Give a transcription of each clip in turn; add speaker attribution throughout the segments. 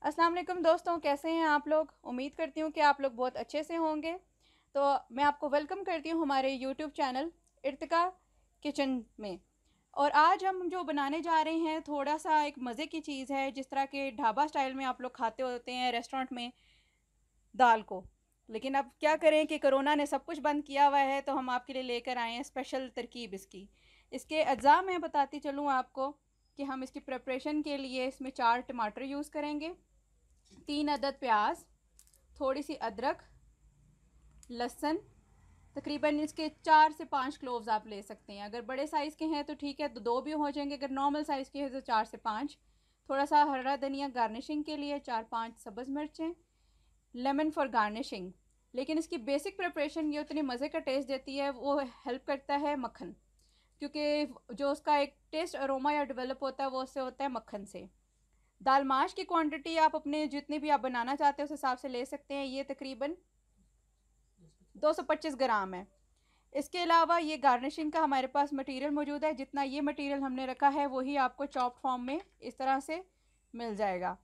Speaker 1: अस्सलाम वालेकुम दोस्तों, कैसे हैं आप लोग। उम्मीद करती हूँ कि आप लोग बहुत अच्छे से होंगे। तो मैं आपको वेलकम करती हूँ हमारे यूट्यूब चैनल इर्तिका किचन में। और आज हम जो बनाने जा रहे हैं थोड़ा सा एक मज़े की चीज़ है, जिस तरह के ढाबा स्टाइल में आप लोग खाते होते हैं रेस्टोरेंट में दाल को। लेकिन अब क्या करें कि कोरोना ने सब कुछ बंद किया हुआ है, तो हम आपके लिए लेकर आए हैं स्पेशल तरकीब इसकी। इसके अज्जा मैं बताती चलूँ आपको कि हम इसकी प्रिपरेशन के लिए इसमें 4 टमाटर यूज़ करेंगे, 3 अदद प्याज, थोड़ी सी अदरक, लहसुन, तकरीबन इसके 4 से 5 क्लोव्स आप ले सकते हैं। अगर बड़े साइज़ के हैं तो ठीक है, तो 2 भी हो जाएंगे। अगर नॉर्मल साइज़ के हैं तो 4 से 5। थोड़ा सा हरा धनिया गार्निशिंग के लिए, 4-5 सब्ज़ मिर्चें, लेमन फॉर गार्निशिंग। लेकिन इसकी बेसिक प्रिपरेशन ये उतनी मज़े का टेस्ट देती है, वो हेल्प करता है मक्खन, क्योंकि जो उसका एक टेस्ट अरोमा या डेवलप होता है वो उससे होता है मक्खन से। दाल माश की क्वांटिटी आप अपने जितनी भी आप बनाना चाहते हैं उस हिसाब से ले सकते हैं। ये तकरीबन 225 ग्राम है। इसके अलावा ये गार्निशिंग का हमारे पास मटेरियल मौजूद है। जितना ये मटेरियल हमने रखा है वही आपको चॉप फॉर्म में इस तरह से मिल जाएगा।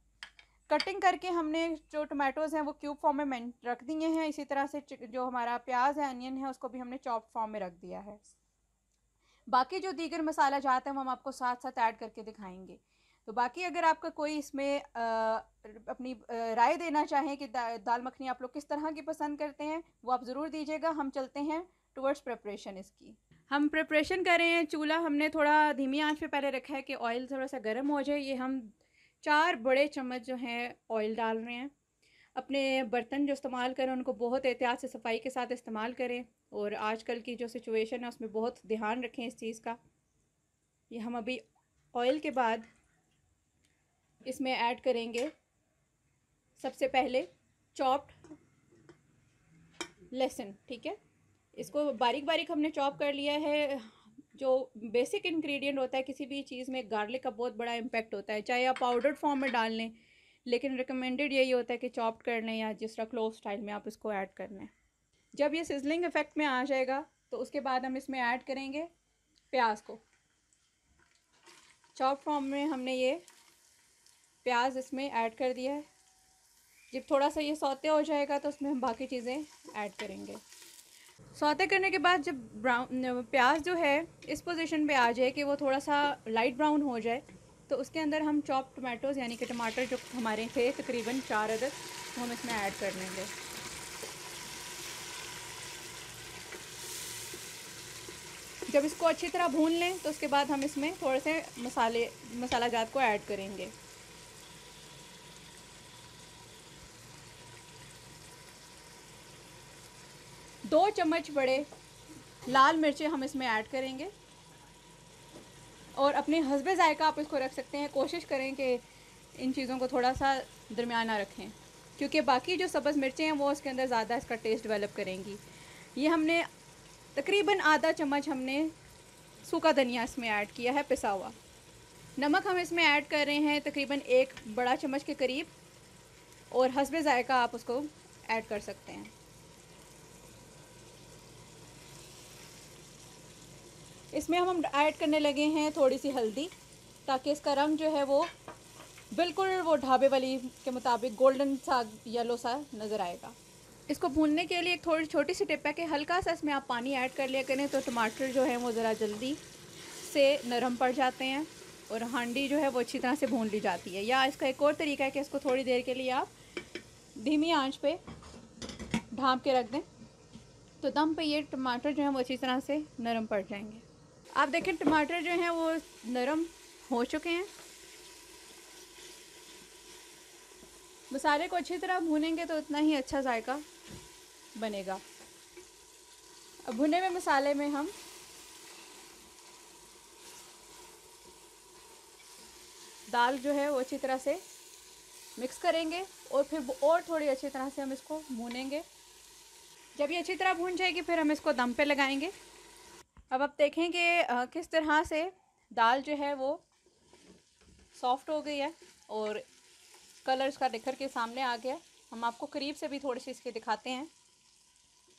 Speaker 1: कटिंग करके हमने जो टमाटोज़ हैं वो क्यूब फॉर्म में रख दिए हैं। इसी तरह से जो हमारा प्याज है, अनियन है, उसको भी हमने चॉप फॉर्म में रख दिया है। बाकी जो दीगर मसाला जाते हैं वो हम आपको साथ साथ ऐड करके दिखाएंगे। तो बाकी अगर आपका कोई इसमें अपनी राय देना चाहें कि दाल मखनी आप लोग किस तरह की पसंद करते हैं, वो आप ज़रूर दीजिएगा। हम चलते हैं टुवर्ड्स प्रिपरेशन इसकी। हम प्रिपरेशन कर रहे हैं। चूल्हा हमने थोड़ा धीमी आंच पे पहले रखा है कि ऑयल थोड़ा सा गर्म हो जाए। ये हम 4 बड़े चम्मच जो हैं ऑयल डाल रहे हैं। अपने बर्तन जो इस्तेमाल करें उनको बहुत एहतियात से सफाई के साथ इस्तेमाल करें, और आजकल की जो सिचुएशन है उसमें बहुत ध्यान रखें इस चीज़ का। ये हम अभी ऑयल के बाद इसमें ऐड करेंगे सबसे पहले चॉप्ड लहसुन। ठीक है, इसको बारीक बारीक हमने चॉप कर लिया है। जो बेसिक इंग्रेडिएंट होता है किसी भी चीज़ में, गार्लिक का बहुत बड़ा इम्पैक्ट होता है, चाहे आप पाउडर्ड फॉर्म में डाल लें, लेकिन रिकमेंडेड यही होता है कि चॉप्ड कर लें या जिस तरह क्लोव स्टाइल में आप इसको ऐड कर लें। जब ये सिजलिंग इफ़ेक्ट में आ जाएगा तो उसके बाद हम इसमें ऐड करेंगे प्याज को। चॉप फॉर्म में हमने ये प्याज इसमें ऐड कर दिया है। जब थोड़ा सा ये सौते हो जाएगा तो उसमें हम बाकी चीज़ें ऐड करेंगे। सौते करने के बाद जब ब्राउन प्याज जो है इस पोजीशन पे आ जाए कि वो थोड़ा सा लाइट ब्राउन हो जाए, तो उसके अंदर हम चॉप टमाटोज़ यानी कि टमाटर जो हमारे थे तकरीबन 4 अदद, वो हम इसमें ऐड कर लेंगे। जब इसको अच्छी तरह भून लें तो उसके बाद हम इसमें थोड़े से मसाला जात को ऐड करेंगे। दो चम्मच बड़े लाल मिर्चें हम इसमें ऐड करेंगे, और अपने हस्बे ज़ायका आप इसको रख सकते हैं। कोशिश करें कि इन चीज़ों को थोड़ा सा दरमियाना रखें, क्योंकि बाकी जो सब्ज़ मिर्चें हैं वो उसके अंदर ज़्यादा इसका टेस्ट डेवलप करेंगी। ये हमने तकरीबन आधा चम्मच हमने सूखा धनिया इसमें ऐड किया है, पिसा हुआ। नमक हम इसमें ऐड कर रहे हैं तकरीबन 1 बड़ा चम्मच के करीब, और हस्बे ज़ायका आप उसको ऐड कर सकते हैं। इसमें हम ऐड करने लगे हैं थोड़ी सी हल्दी, ताकि इसका रंग जो है वो बिल्कुल वो ढाबे वाली के मुताबिक गोल्डन सा येलो सा नज़र आएगा। इसको भूनने के लिए एक थोड़ी छोटी सी टिप है कि हल्का सा इसमें आप पानी ऐड कर लिया करें, तो टमाटर जो है वो ज़रा जल्दी से नरम पड़ जाते हैं और हांडी जो है वो अच्छी तरह से भून ली जाती है। या इसका एक और तरीका है कि इसको थोड़ी देर के लिए आप धीमी आंच पे ढाँप के रख दें, तो दम पे ये टमाटर जो है वो अच्छी तरह से नरम पड़ जाएंगे। आप देखें टमाटर जो हैं वो नरम हो चुके हैं। मसाले को अच्छी तरह भूनेंगे तो उतना ही अच्छा जायका बनेगा। अब भुने हुए मसाले में हम दाल जो है वो अच्छी तरह से मिक्स करेंगे, और फिर और थोड़ी अच्छी तरह से हम इसको भूनेंगे। जब ये अच्छी तरह भून जाएगी फिर हम इसको दम पे लगाएंगे। अब आप देखें कि किस तरह से दाल जो है वो सॉफ्ट हो गई है और कलर इसका निखर के सामने आ गया। हम आपको करीब से भी थोड़ी सी इसके दिखाते हैं।